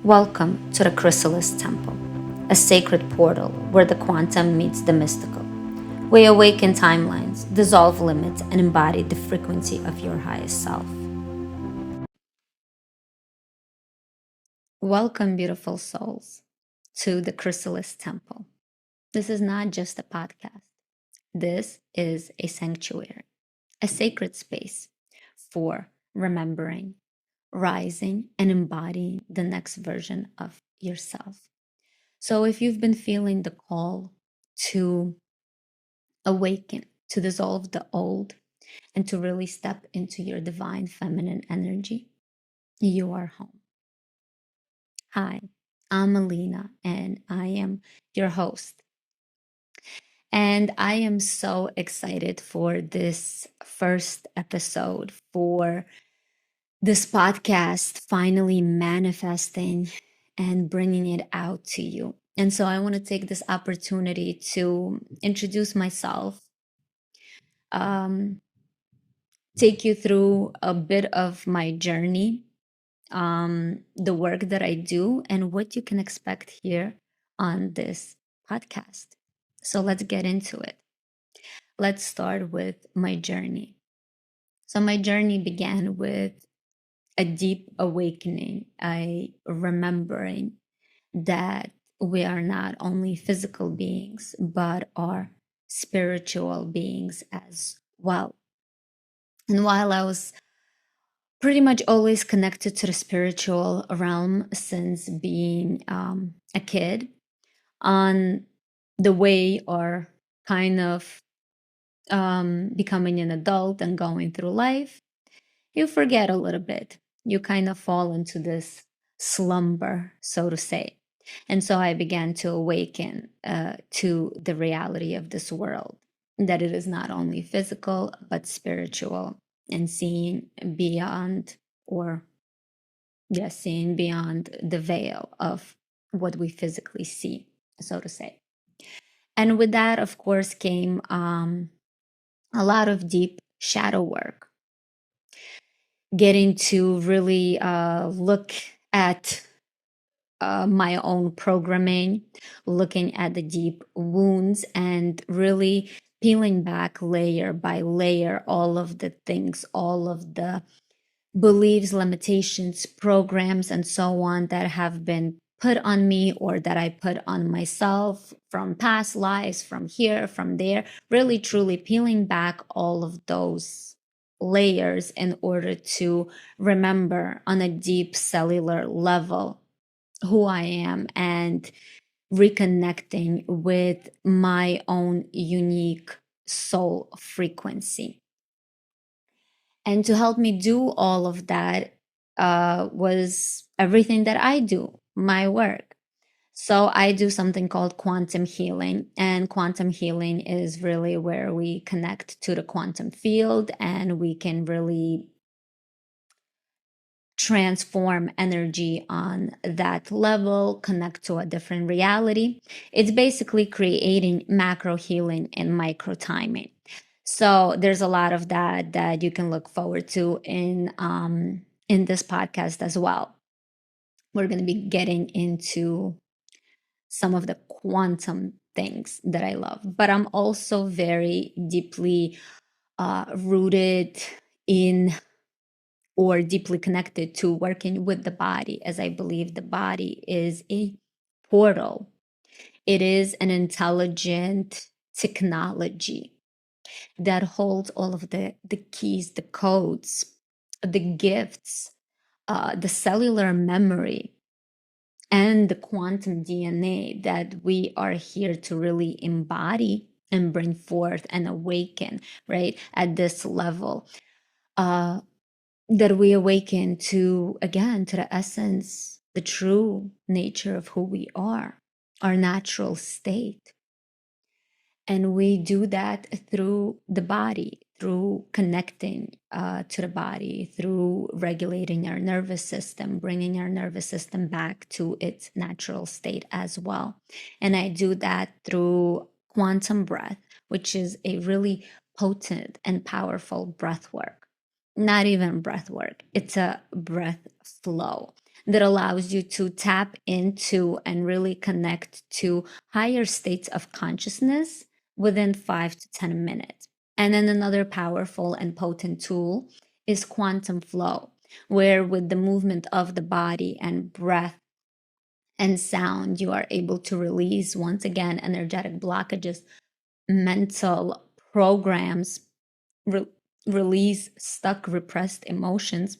Welcome to the Chrysalis Temple, a sacred portal where the quantum meets the mystical. We awaken timelines, dissolve limits, and embody the frequency of your highest self. Welcome, beautiful souls, to the Chrysalis Temple. This is not just a podcast, this is a sanctuary, a sacred space for remembering, rising, and embodying the next version of yourself. So, if you've been feeling the call to awaken, to dissolve the old, and to really step into your divine feminine energy, you are home. Hi, I'm Alina, and I am your host. And I am so excited for this first episode, for this podcast finally manifesting and bringing it out to you. And so I want to take this opportunity to introduce myself, um, take you through a bit of my journey, the work that I do, and what you can expect here on this podcast. So let's get into it. Let's start with my journey. So, my journey began with a deep awakening, a remembering that we are not only physical beings, but are spiritual beings as well. And while I was pretty much always connected to the spiritual realm since being a kid, on the way or kind of becoming an adult and going through life, you forget a little bit. You kind of fall into this slumber, so to say. And so I began to awaken to the reality of this world, that it is not only physical, but spiritual, and seeing beyond, or yes, seeing beyond the veil of what we physically see, so to say. And with that, of course, came a lot of deep shadow work, getting to really look at my own programming, looking at the deep wounds, and really peeling back layer by layer all of the things, all of the beliefs, limitations, programs, and so on that have been put on me or that I put on myself from past lives, from here, from there, really truly peeling back all of those layers in order to remember on a deep cellular level who I am and reconnecting with my own unique soul frequency. And to help me do all of that was everything that I do, my work. So I do something called quantum healing. And quantum healing is really where we connect to the quantum field and we can really transform energy on that level, connect to a different reality. It's basically creating macro healing and micro timing. So there's a lot of that you can look forward to in this podcast as well. We're going to be getting into some of the quantum things that I love, but I'm also very deeply rooted in or deeply connected to working with the body, as I believe the body is a portal. It is an intelligent technology that holds all of the keys, the codes, the gifts, the cellular memory, and the quantum DNA that we are here to really embody and bring forth and awaken, right, at this level. That we awaken to, again, to the essence, the true nature of who we are, our natural state. And we do that through the body, through connecting to the body, through regulating our nervous system, bringing our nervous system back to its natural state as well. And I do that through quantum breath, which is a really potent and powerful breath work. Not even breath work, it's a breath flow that allows you to tap into and really connect to higher states of consciousness within 5 to 10 minutes. And then another powerful and potent tool is quantum flow, where with the movement of the body and breath and sound, you are able to release once again energetic blockages, mental programs, re- release stuck, repressed emotions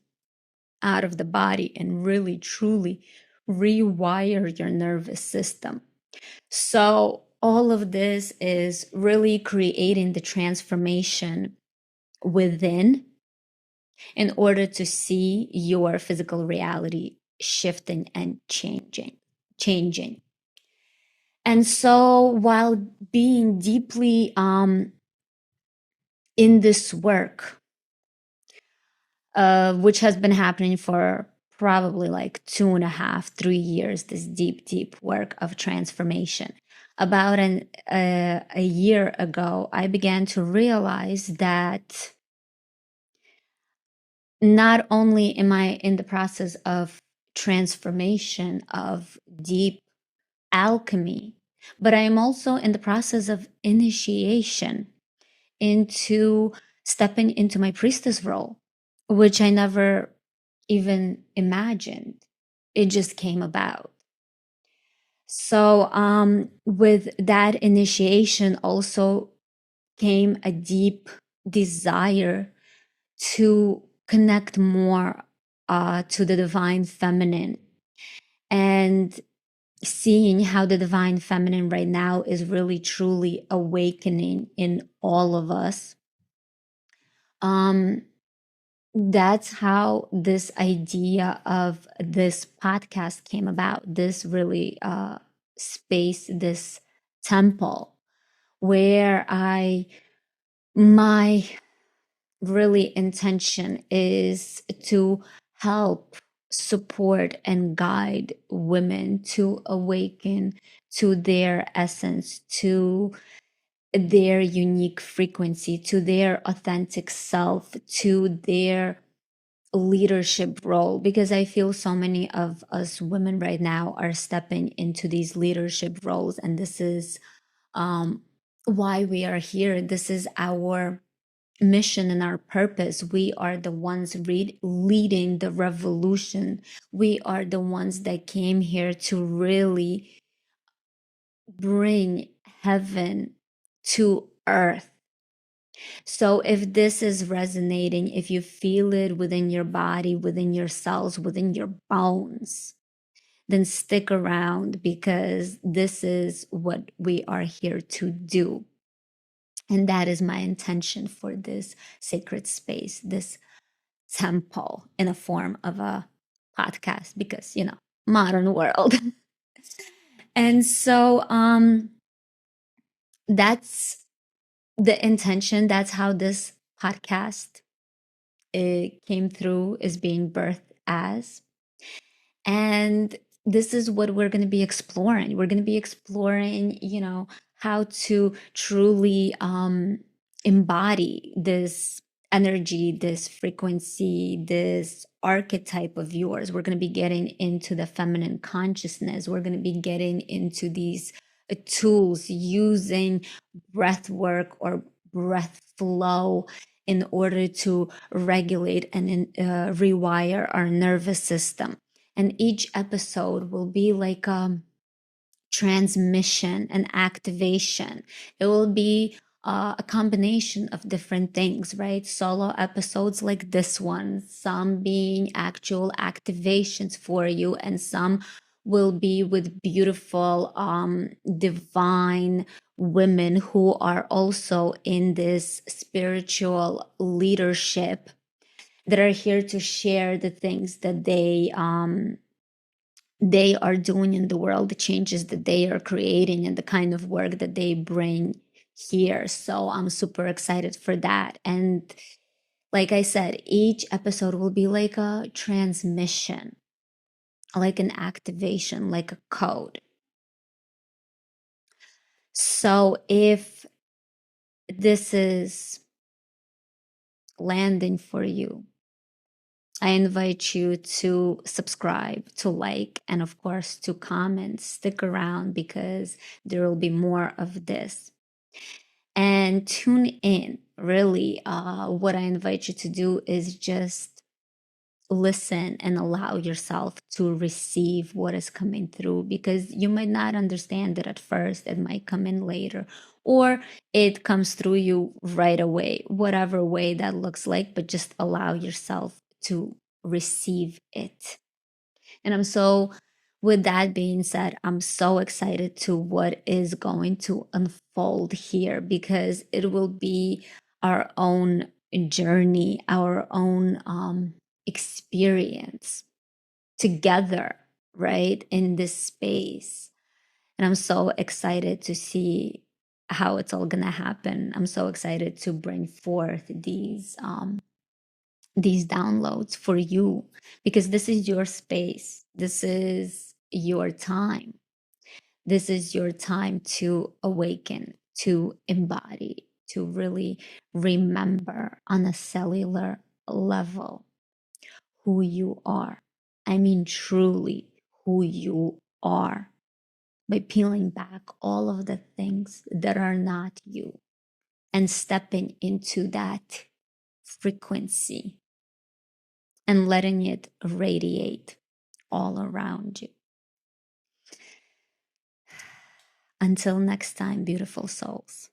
out of the body, and really truly rewire your nervous system. So, all of this is really creating the transformation within in order to see your physical reality shifting and changing. And so while being deeply in this work, which has been happening for probably like 2.5, 3 years, this deep work of transformation. About a year ago, I began to realize that not only am I in the process of transformation, of deep alchemy, but I am also in the process of initiation into stepping into my priestess role, which I never even imagined. It just came about. So, with that initiation also came a deep desire to connect more to the divine feminine, and seeing how the divine feminine right now is really truly awakening in all of us. That's how this idea of this podcast came about, this really space, this temple where my really intention is to help, support, and guide women to awaken to their essence, to their unique frequency, to their authentic self, to their leadership role. Because I feel so many of us women right now are stepping into these leadership roles, and this is why we are here. This is our mission and our purpose. We are the ones leading the revolution. We are the ones that came here to really bring heaven to earth. So if this is resonating, if you feel it within your body, within your cells, within your bones, then stick around, because this is what we are here to do. And that is my intention for this sacred space, this temple in a form of a podcast, because, modern world. And so that's the intention. That's how this podcast came through, is being birthed as. And this is what we're going to be exploring. We're going to be exploring, how to truly embody this energy, this frequency, this archetype of yours. We're going to be getting into the feminine consciousness. We're going to be getting into these tools, using breath work or breath flow in order to regulate and rewire our nervous system. And each episode will be like a transmission and activation. It will be a combination of different things, right? Solo episodes like this one, some being actual activations for you, and some will be with beautiful, divine women who are also in this spiritual leadership, that are here to share the things that they are doing in the world, the changes that they are creating, and the kind of work that they bring here. So I'm super excited for that. And like I said, each episode will be like a transmission, like an activation, like a code. So if this is landing for you, I invite you to subscribe, to like, and of course, to comment. Stick around because there will be more of this. And tune in. Really, what I invite you to do is just listen and allow yourself to receive what is coming through, because you might not understand it at first. It might come in later, or it comes through you right away, whatever way that looks like, but just allow yourself to receive it. And with that being said, I'm so excited to what is going to unfold here, because it will be our own journey, our own experience together, right? In this space. And I'm so excited to see how it's all going to happen. I'm so excited to bring forth these downloads for you, because this is your space. This is your time. This is your time to awaken, to embody, to really remember on a cellular level who you are. I mean, truly who you are, by peeling back all of the things that are not you and stepping into that frequency and letting it radiate all around you. Until next time, beautiful souls.